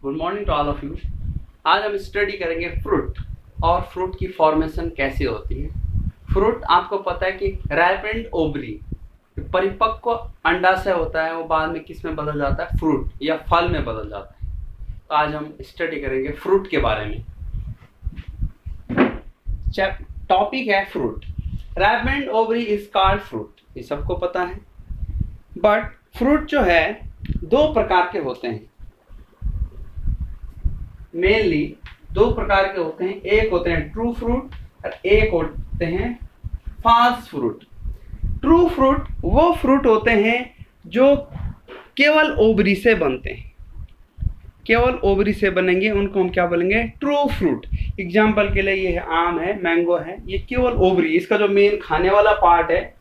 Good morning to all of you. आज हम study करेंगे फ्रूट और फ्रूट की फॉर्मेशन कैसे होती है। फ्रूट आपको पता है कि राइपेंड ओवरी, परिपक्व अंडा से होता है, वो बाद में किस में बदल जाता है, फ्रूट या फल में बदल जाता है। तो आज हम स्टडी करेंगे फ्रूट के बारे में। टॉपिक है fruit. Ripened ovary is called fruit, ये सबको पता है। बट फ्रूट जो है दो प्रकार के होते हैं, मेनली दो प्रकार के होते हैं। एक होते हैं ट्रू फ्रूट और एक होते हैं फॉल्स फ्रूट। ट्रू फ्रूट वो फ्रूट होते हैं जो केवल ओवरी से बनते हैं, केवल ओवरी से बनेंगे, उनको हम क्या बोलेंगे, ट्रू फ्रूट। एग्जाम्पल के लिए ये है आम है, मैंगो है, ये केवल ओवरी, इसका जो मेन खाने वाला पार्ट है,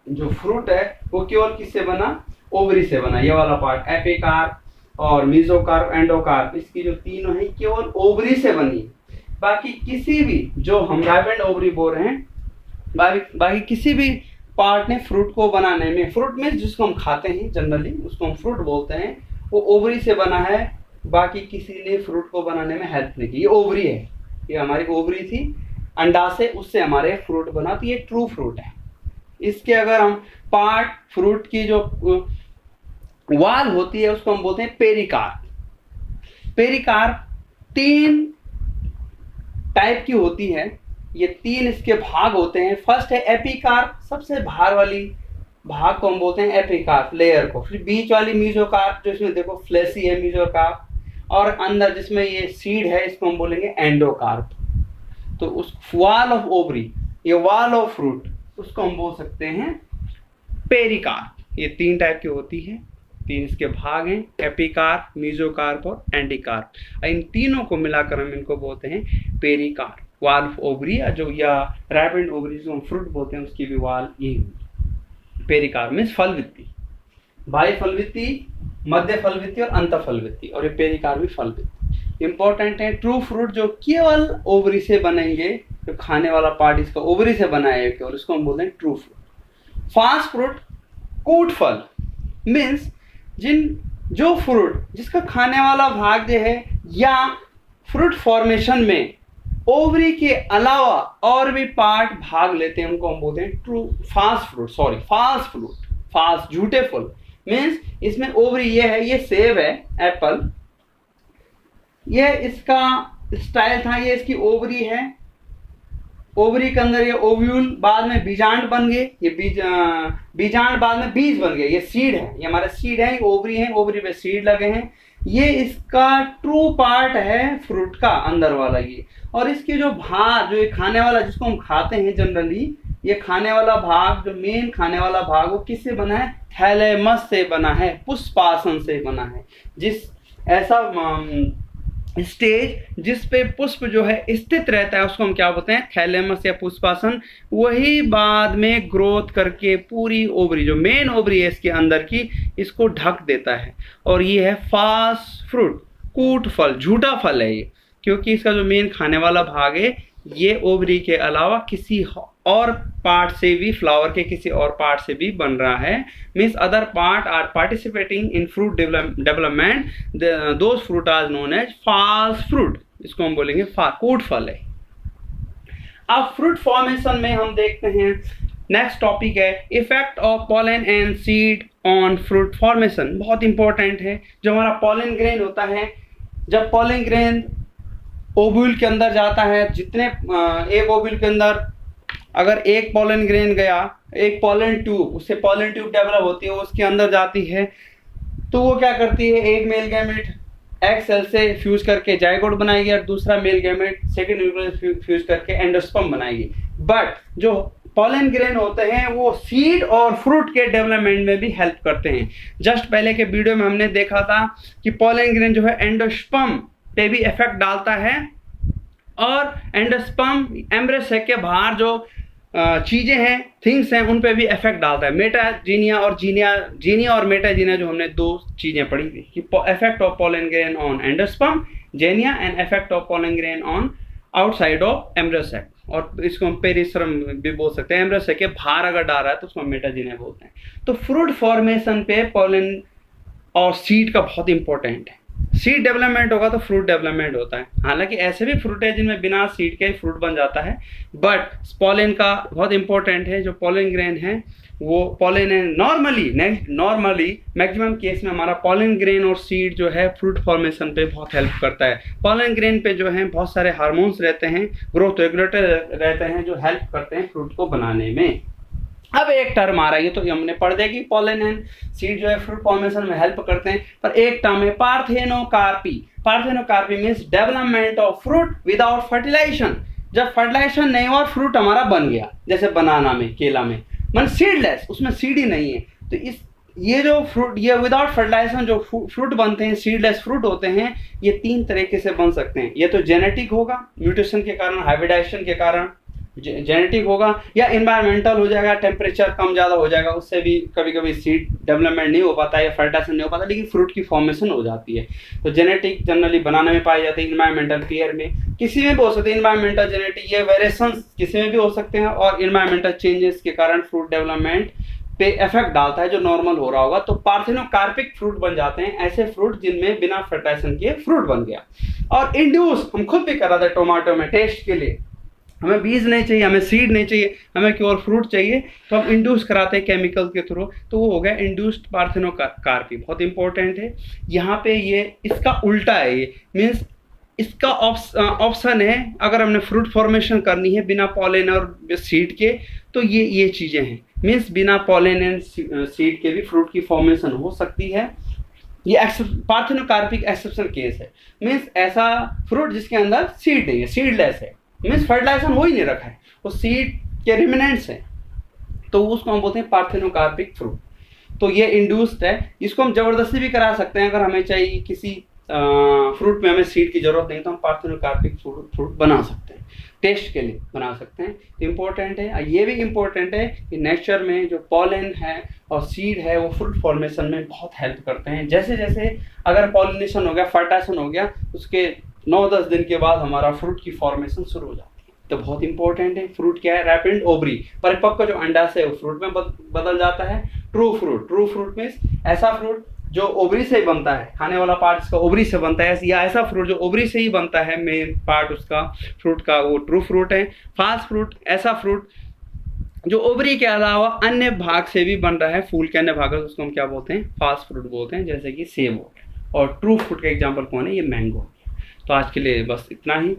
जो फ्रूट है, वो केवल किससे बना, ओवरी से बना। ये वाला पार्ट एपिकार्प और मीजोकार्प, एंडोकार्प, इसकी जो तीनों है केवल ओवरी से बनी। बाकी किसी भी, जो हम राइपेंड ओवरी बोल रहे हैं, बाकी किसी भी पार्ट ने फ्रूट को बनाने में, फ्रूट में जिसको हम खाते हैं जनरली उसको हम फ्रूट बोलते हैं, वो ओवरी से बना है। बाकी किसी ने फ्रूट को बनाने में हेल्प नहीं की। ये ओवरी है, ये हमारी ओवरी थी अंडा से, उससे हमारे फ्रूट बना, तो ये ट्रू फ्रूट है। इसके अगर हम पार्ट, फ्रूट की जो वाल होती है उसको हम बोलते हैं पेरिकार्प। पेरिकार्प 3 टाइप की होती है, ये 3 इसके भाग होते हैं। फर्स्ट है एपिकार्प, सबसे बाहर वाली भाग को हम बोलते हैं एपिकार्प, लेयर को। फिर बीच वाली मीजोकार्प, जो इसमें देखो फ्लेसी है मीजोकार्प, और अंदर जिसमें ये सीड है इसको हम बोलेंगे एंडोकार्प। तो उस वॉल ऑफ ओवरी, ये वॉल ऑफ फ्रूट, उसको हम बोल सकते हैं पेरिकार्प। ये 3 टाइप की होती है, 3 इसके भाग हैं, एपिकार्प, मीजोकार्प और एंडोकार्प। इन तीनों को मिलाकर हम इनको बोलते हैं पेरिकार्प। वाल ऑफ ओवरी या राइपेंड ओवरी जो हम फ्रूट बोलते हैं, उसकी भी वाल यही होती। पेरिकार्प मीन्स फलवित्ती, बाह्य फलवित्ती, मध्य फलवित्ती और अंत फलवित्ती, और ये पेरिकार्प भी फलवित्ती। इंपॉर्टेंट है ट्रू फ्रूट जो केवल ओवरी से बनेंगे, जो खाने वाला पार्ट इसका ओवरी से बना है केवल, उसको हम बोलते हैं ट्रू फ्रूट। फॉल्स फ्रूट, कूट फल, मीन्स जो फ्रूट जिसका खाने वाला भाग जो है या फ्रूट फॉर्मेशन में ओवरी के अलावा और भी पार्ट भाग लेते हैं, उनको हम बोलते हैं true false fruit. False fruit, false झूठे फल, मीन्स इसमें ओवरी ये है, ये सेब है, एप्पल, ये इसका स्टाइल था, ये इसकी ओवरी है, ओवरी के अंदर ये ओव्यूल, बाद में बीजांड बन गए, ये बीजांड बाद में बीज बन गए, ये सीड है, ये हमारे सीड है, ये ओवरी है, ओवरी पे सीड लगे हैं। ये इसका ट्रू पार्ट है फ्रूट का अंदर वाला ये। और इसके जो भाग, जो ये खाने वाला जिसको हम खाते हैं जनरली, ये खाने वाला भाग, जो मेन खाने वाला भाग, वो किससे बना है, थैलेमस से बना है, पुष्पासन से बना है। जिस ऐसा स्टेज जिस पे पुष्प जो है स्थित रहता है उसको हम क्या बोलते हैं, थैलेमस या पुष्पासन। वही बाद में ग्रोथ करके पूरी ओवरी, जो मेन ओवरी है इसके अंदर की, इसको ढक देता है। और ये है फॉल्स फ्रूट, कूट फल, झूठा फल है ये, क्योंकि इसका जो मेन खाने वाला भाग है ये ओवरी के अलावा किसी और पार्ट से भी, फ्लावर के किसी और पार्ट से भी बन रहा है। Means other part are participating in fruit development, those fruit are known as false fruit, इसको हम बोलेंगे कूट फल है। अब फ्रूट फॉर्मेशन में हम देखते हैं, नेक्स्ट टॉपिक है effect of pollen and seed on fruit formation. बहुत इंपॉर्टेंट है। जो हमारा पॉलन ग्रेन होता है, जब पॉलन ग्रेन ओव्यूल के अंदर जाता है, जितने एक ओव्यूल के अंदर अगर एक पॉलन ग्रेन गया, एक पॉलन ट्यूब, उससे पॉलन ट्यूब डेवलप होती है, वो उसके अंदर जाती है, तो वो क्या करती है, एक मेल गैमेट एग सेल से फ्यूज करके जाइगोट बनाएगी और दूसरा male gamete second nucleus fuse करके एंडोस्पर्म बनाएगी। बट जो पॉलन ग्रेन होते हैं वो सीड और फ्रूट के डेवलपमेंट में भी हेल्प करते हैं। जस्ट पहले के वीडियो में हमने देखा था कि पॉलन ग्रेन जो है एंडोस्पर्म पे भी इफेक्ट डालता है, और एंडोस्पर्म एम्ब्रियो सैक के बाहर जो चीजें हैं, थिंग्स हैं, उन पे भी इफेक्ट डालता है। मेटाजीनिया और जीनिया और मेटाजीनिया, जो हमने 2 चीजें पढ़ी थी कि effect of pollen grain on endosperm xenia and effect of pollen grain on outside of embryo sac, और इसको हम पेरिस्ट्रम भी बोल सकते हैं। एम्ब्रियो सैक के बाहर अगर डाल रहा है तो उसको मेटाजीनिया बोलते हैं। तो फ्रूट फॉर्मेशन पे पॉलन और सीड का बहुत इंपॉर्टेंट है। सीड डेवलपमेंट होगा तो फ्रूट डेवलपमेंट होता है। हालांकि ऐसे भी फ्रूट है जिनमें बिना सीड के ही फ्रूट बन जाता है, बट पॉलन का बहुत इंपॉर्टेंट है। जो पॉलन ग्रेन है वो पॉलन है नॉर्मली मैक्सिमम केस में हमारा पॉलन ग्रेन और सीड जो है फ्रूट फॉर्मेशन पे बहुत हेल्प करता है। पॉलन ग्रेन पे जो है बहुत सारे हार्मोन्स रहते हैं, ग्रोथ रेगुलेटर रहते हैं जो हेल्प करते हैं फ्रूट को बनाने में। अब एक टर्म आ रहा है, ये तो हमने पढ़ दिया कि पॉलन एंड सीड जो है फ्रूट फॉर्मेशन में हेल्प करते हैं, पर एक टर्म है parthenocarpy. Parthenocarpy means development of fruit without fertilization. जब फर्टिलाइजेशन नहीं हुआ फ्रूट हमारा बन गया, जैसे बनाना में, केला में, मन सीडलेस, उसमें सीड ही नहीं है। तो ये जो फ्रूट, ये विदाउट फर्टिलाइजेशन जो फ्रूट बनते हैं, सीडलेस फ्रूट होते हैं, ये 3 तरीके से बन सकते हैं। ये तो जेनेटिक होगा, म्यूटेशन के कारण, हाइब्रिडाइजेशन के कारण जेनेटिक होगा, या इन्वायरमेंटल हो जाएगा, टेम्परेचर कम ज़्यादा हो जाएगा, उससे भी कभी कभी सीड डेवलपमेंट नहीं हो पाता है या फर्टिलाइजेशन नहीं हो पाता, लेकिन फ्रूट की फॉर्मेशन हो जाती है। तो जेनेटिक जनरली बनाने में पाई जाती है, इन्वायरमेंटल पेयर में किसी में भी हो सकते हैं। इन्वायरमेंटल जेनेटिक ये वेरिएशंस किसी में भी हो सकते हैं, और इन्वायरमेंटल चेंजेस के कारण फ्रूट डेवलपमेंट पे इफेक्ट डालता है जो नॉर्मल हो रहा होगा। तो पार्थेनोकार्पिक फ्रूट बन जाते हैं ऐसे फ्रूट जिनमें बिना फर्टिलाइजेशन किए फ्रूट बन गया। और इंड्यूस हम खुद भी कर रहे थे टोमेटो में टेस्ट के लिए, हमें बीज नहीं चाहिए, हमें सीड नहीं चाहिए, हमें केवल फ्रूट चाहिए, तो हम इंड्यूस कराते हैं केमिकल के थ्रू, तो वो हो गया इंड्यूस्ड पार्थेनोकार्पी। बहुत इंपॉर्टेंट है यहाँ पे, ये इसका उल्टा है, ये मीन्स इसका ऑप्शन है अगर हमने फ्रूट फॉर्मेशन करनी है बिना पॉलन और सीड के, तो ये चीज़ें हैं। मीन्स बिना पॉलन एंड सीड के भी फ्रूट की फॉर्मेशन हो सकती है। ये पार्थेनोकार्पिक एक्सेप्शन केस है, मीन्स ऐसा फ्रूट जिसके अंदर सीड नहीं है, सीडलेस है, मीन्स फर्टिलाइजेशन हो ही नहीं रखा है, वो सीड के रिमिनेंट्स हैं, तो उसको हम बोलते हैं पार्थेनोकार्पिक फ्रूट। तो ये इंड्यूस्ड है, इसको हम जबरदस्ती भी करा सकते हैं। अगर हमें चाहिए किसी फ्रूट में हमें सीड की जरूरत नहीं, तो हम पार्थेनोकार्पिक फ्रूट बना सकते हैं, टेस्ट के लिए बना सकते हैं। तो इम्पोर्टेंट है, ये भी इम्पोर्टेंट है कि नेचर में जो पॉलन है और सीड है वो फ्रूट फॉर्मेशन में बहुत हेल्प करते हैं। जैसे जैसे अगर पॉलिनेशन हो गया, फर्टाइजेशन हो गया, उसके 9-10 दिन के बाद हमारा फ्रूट की फॉर्मेशन शुरू हो जाती है। तो बहुत इंपॉर्टेंट है। फ्रूट क्या है? रैपिड ओवरी, परिपक्व जो अंडा से वो फ्रूट में बदल जाता है। ट्रू फ्रूट मीन्स ऐसा फ्रूट जो ओवरी से ही बनता है, खाने वाला पार्ट इसका ओवरी से बनता है, या ऐसा फ्रूट जो ओवरी से ही बनता है, मेन पार्ट उसका फ्रूट का, वो ट्रू फ्रूट है। फास्ट फ्रूट ऐसा फ्रूट जो ओवरी के अलावा अन्य भाग से भी बन रहा है, फूल के अन्य भाग, उसको हम क्या बोलते हैं? फास्ट फ्रूट बोलते हैं, जैसे कि सेब हो गया। और ट्रू फ्रूट का एग्जाम्पल कौन है? ये मैंगो। तो आज के लिए बस इतना ही।